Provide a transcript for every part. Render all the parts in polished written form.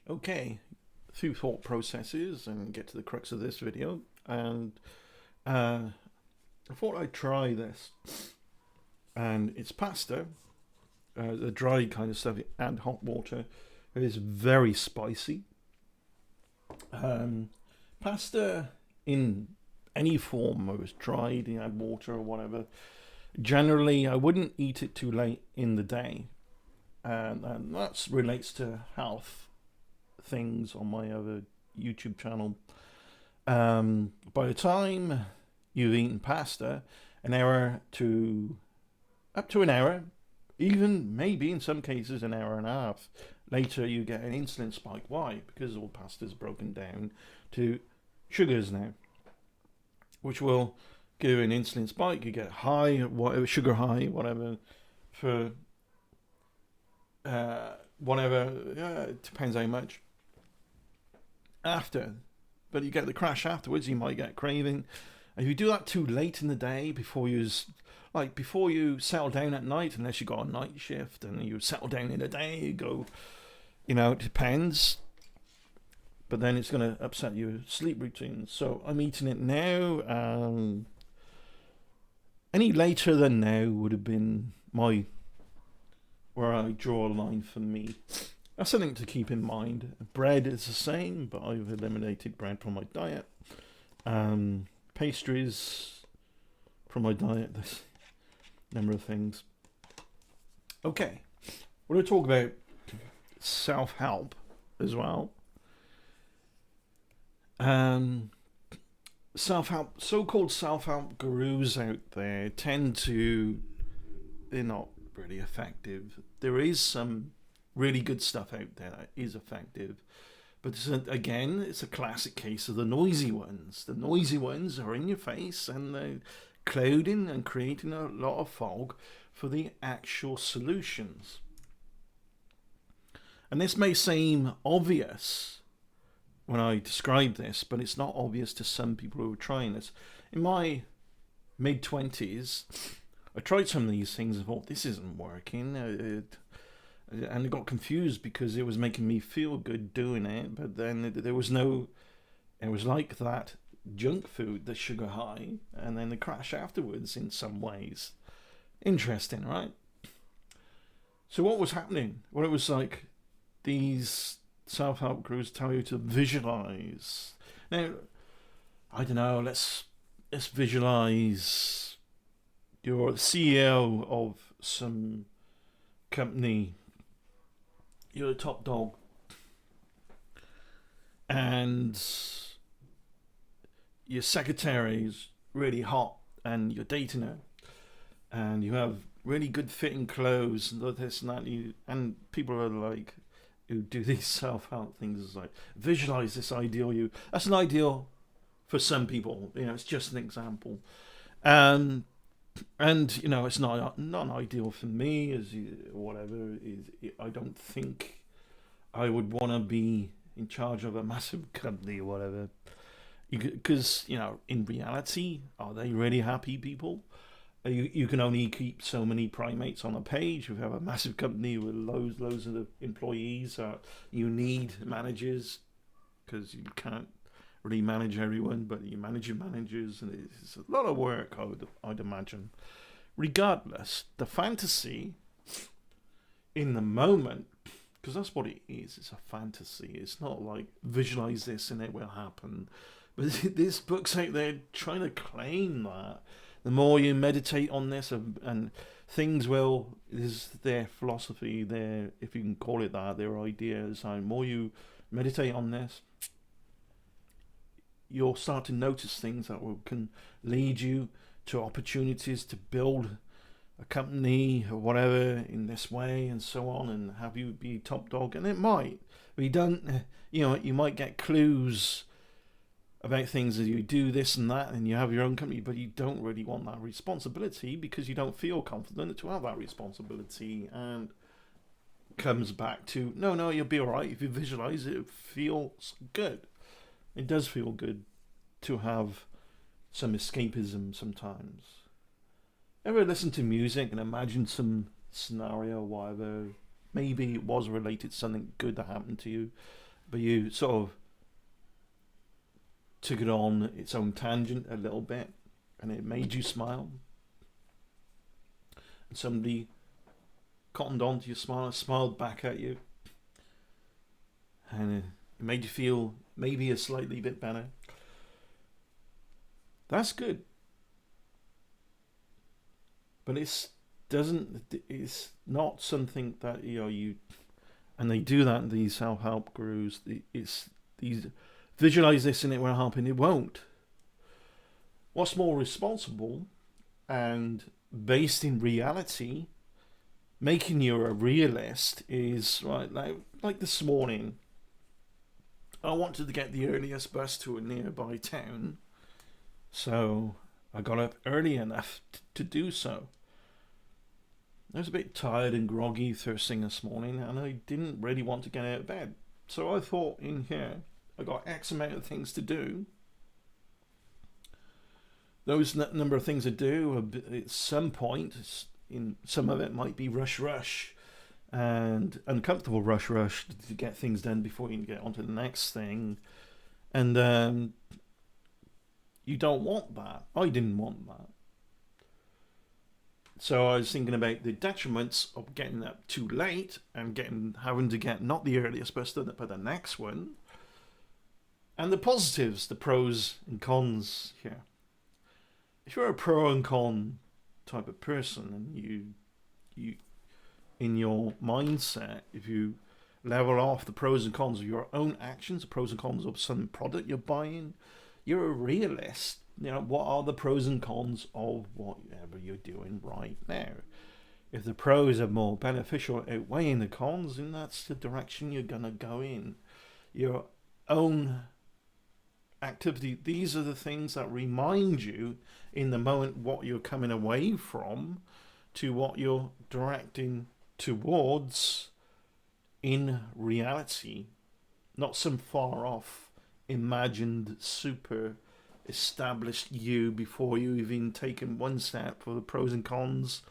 Okay, through thought processes and get to the crux of this video. And I thought I'd try this. And it's pasta, the dry kind of stuff, and hot water. It is very spicy. Pasta in any form, whether it's dried, you add water or whatever. Generally, I wouldn't eat it too late in the day. And that relates to health things on my other YouTube channel. By the time you've eaten pasta, an hour to up to an hour, even maybe in some cases an hour and a half later, you get an insulin spike. Why? Because all pasta is broken down to sugars now, which will give you an insulin spike. You get high, whatever, sugar high, whatever, for whatever. It depends how much. After, but you get the crash afterwards. You might get craving. And if you do that too late in the day, before you settle down at night, unless you got a night shift and you settle down in the day, you go, it depends. But then it's going to upset your sleep routine. So I'm eating it now. Any later than now would have been where I draw a line for me. That's something to keep in mind. Bread is the same, but I've eliminated bread from my diet. Pastries from my diet. There's a number of things. Okay, we're going to talk about self-help as well. Self-help, so-called self-help gurus out there they're not really effective. There is some really good stuff out there that is effective. But it's a classic case of the noisy ones. The noisy ones are in your face and they're clouding and creating a lot of fog for the actual solutions. And this may seem obvious when I describe this, but it's not obvious to some people who are trying this. In my mid-20s, I tried some of these things and thought, this isn't working. And I got confused because it was making me feel good doing it, but then it was like that junk food, the sugar high, and then the crash afterwards in some ways. Interesting, right? So what was happening? Well, it was like these self-help gurus tell you to visualize. Now, I don't know, let's visualize you're the CEO of some company. You're the top dog, and your secretary is really hot, and you're dating her, and you have really good fitting clothes, and this and that. And people are like, who do these self-help things, is like, visualize this ideal you. That's an ideal for some people. It's just an example. And it's not ideal for me as whatever is. I don't think I would want to be in charge of a massive company or whatever, because in reality, are they really happy people? You can only keep so many primates on a page. If you have a massive company with loads of employees, you need managers, because you can't really manage everyone, but you manage your managers, and it's a lot of work, I'd imagine. Regardless, the fantasy in the moment, because that's what it is, it's a fantasy. It's not like visualize this and it will happen. But this book's out there trying to claim that the more you meditate on this, and things will, is their philosophy, their, if you can call it that, their ideas, the more you meditate on this, you'll start to notice things that can lead you to opportunities to build a company or whatever in this way and so on, and have you be top dog. And it might, but you don't, you might get clues about things as you do this and that, and you have your own company, but you don't really want that responsibility because you don't feel confident to have that responsibility. And comes back to, no, you'll be all right if you visualize it. It feels good. It does feel good to have some escapism sometimes. Ever listen to music and imagine some scenario, whatever, maybe it was related to something good that happened to you, but you sort of took it on its own tangent a little bit, and it made you smile. And somebody cottoned onto your smile, smiled back at you, and it made you feel maybe a slightly bit better. That's good. But it's not something that you and they do that in these self-help gurus. It's these visualize this and it will help, and it won't. What's more responsible and based in reality, making you a realist is right. Like this morning, I wanted to get the earliest bus to a nearby town, so I got up early enough to do so. I was a bit tired and groggy first thing this morning, and I didn't really want to get out of bed. So I thought, in here, I got X amount of things to do. Those number of things to do, at some point, in some of it might be rush, and uncomfortable rush to get things done before you can get on to the next thing. And you don't want that. I didn't want that. So I was thinking about the detriments of getting up too late and having to get not the earliest bus but the next one, and the positives, the pros and cons here. If you're a pro and con type of person, and you in your mindset, if you level off the pros and cons of your own actions, the pros and cons of some product you're buying, you're a realist. What are the pros and cons of whatever you're doing right now? If the pros are more beneficial outweighing the cons, then that's the direction you're going to go in. Your own activity, these are the things that remind you in the moment what you're coming away from to what you're directing towards in reality, not some far off imagined super established you before you even taken one step for the pros and cons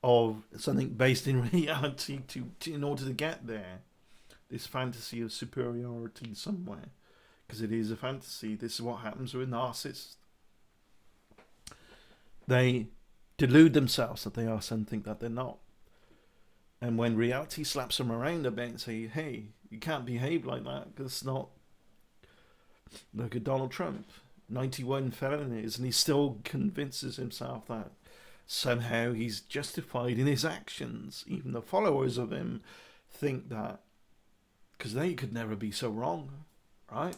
of something based in reality to in order to get there. This fantasy of superiority somewhere, because it is a fantasy. This is what happens with narcissists. They delude themselves that they are something that they're not, and when reality slaps them around a bit and say, hey, you can't behave like that, because it's not. Look at Donald Trump, 91 felonies, and he still convinces himself that somehow he's justified in his actions. Even the followers of him think that, because they could never be so wrong, right?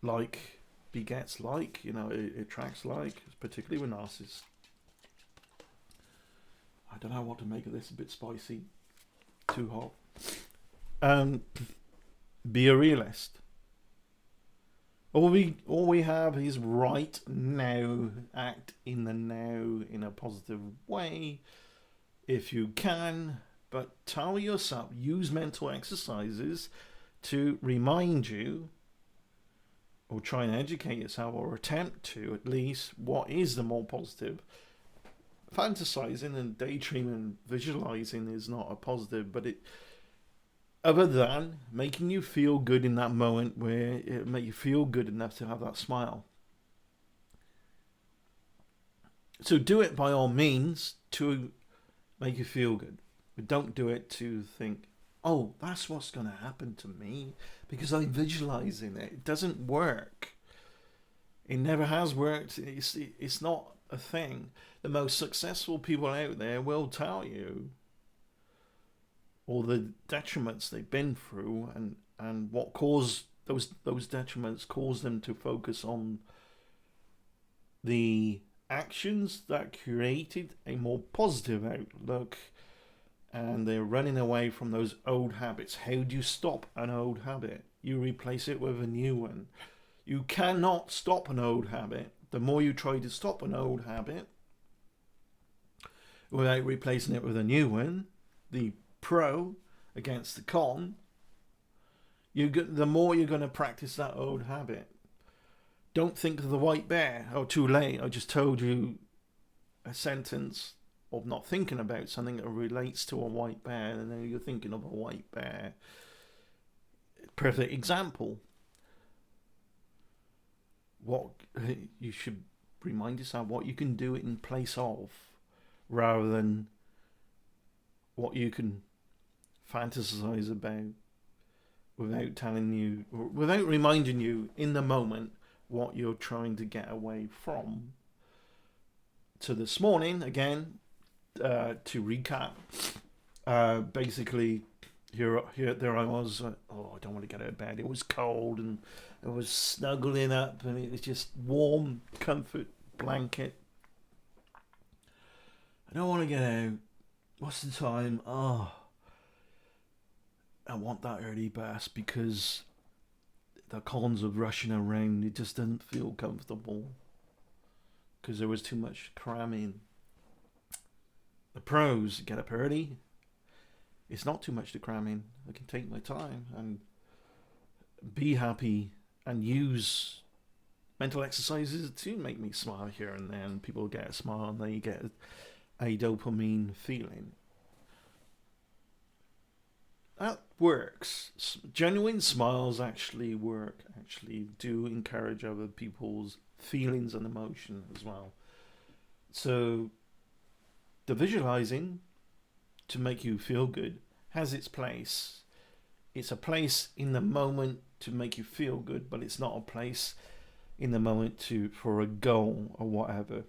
Like begets like, it attracts like, particularly with narcissists. I don't know what to make of this. A bit spicy, too hot. Be a realist. All we have is right now. Act in the now in a positive way, if you can. But tell yourself, use mental exercises to remind you, or try and educate yourself, or attempt to at least, what is the more positive. Fantasizing and daydreaming and visualizing is not a positive, but it, other than making you feel good in that moment where it make you feel good enough to have that smile. So do it by all means to make you feel good, but don't do it to think, oh, that's what's going to happen to me because I'm visualizing it. It doesn't work. It never has worked. It's not a thing. The most successful people out there will tell you all the detriments they've been through, and what caused those detriments caused them to focus on the actions that created a more positive outlook, and they're running away from those old habits. How do you stop an old habit? You replace it with a new one. You cannot stop an old habit. The more you try to stop an old habit without replacing it with a new one, the pro against the con, the more you're going to practice that old habit. Don't think of the white bear. Oh, too late. I just told you a sentence of not thinking about something that relates to a white bear, and then you're thinking of a white bear. Perfect example. What you should remind yourself what you can do it in place of, rather than what you can fantasize about without telling you, or without reminding you in the moment what you're trying to get away from. So this morning, again, to recap, basically, there I was. I don't want to get out of bed. It was cold, and I was snuggling up, and it was just warm, comfort blanket. I don't want to get out. What's the time? I want that early bus because the cons of rushing around, it just doesn't feel comfortable because there was too much cramming. The pros, get up early. It's not too much to cram in. I can take my time and be happy and use mental exercises to make me smile here and then. People get a smile and they get a dopamine feeling. That works. Genuine smiles actually work, actually do encourage other people's feelings and emotion as well. So the visualizing to make you feel good has its place. It's a place in the moment to make you feel good, but it's not a place in the moment for a goal or whatever.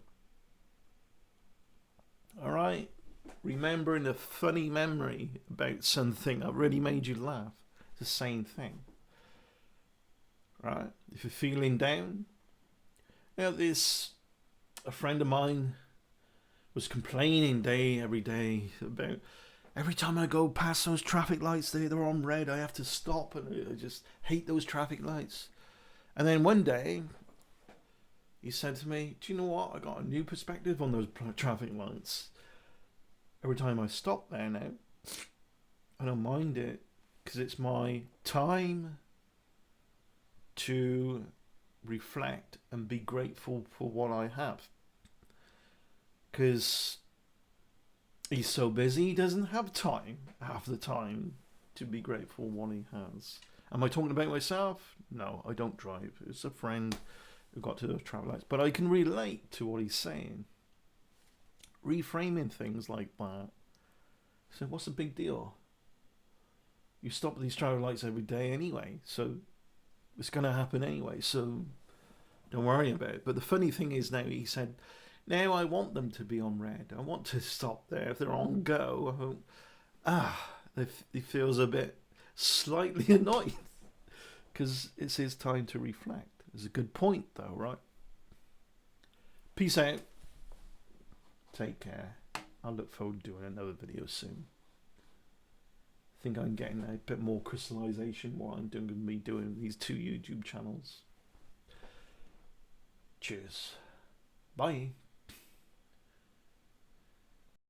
Alright? Remembering a funny memory about something that really made you laugh. It's the same thing. Right? If you're feeling down, a friend of mine was complaining every day about every time I go past those traffic lights, they're on red, I have to stop, and I just hate those traffic lights. And then one day, he said to me, do you know what? I got a new perspective on those traffic lights. Every time I stop there now, I don't mind it because it's my time to reflect and be grateful for what I have. Because he's so busy, he doesn't have time half the time to be grateful for what he has. Am I talking about myself? No, I don't drive. It's a friend who got to those traffic lights. But I can relate to what he's saying. Reframing things like that. So what's the big deal? You stop at these traffic lights every day anyway, so it's going to happen anyway, so don't worry about it. But the funny thing is now, he said, now I want them to be on red. I want to stop there. If they're on go, he feels a bit slightly annoyed because it's his time to reflect. It's a good point though, right? Peace out. Take care. I'll look forward to doing another video soon. I think I'm getting a bit more crystallization what I'm going to be doing these 2 YouTube channels. Cheers. Bye.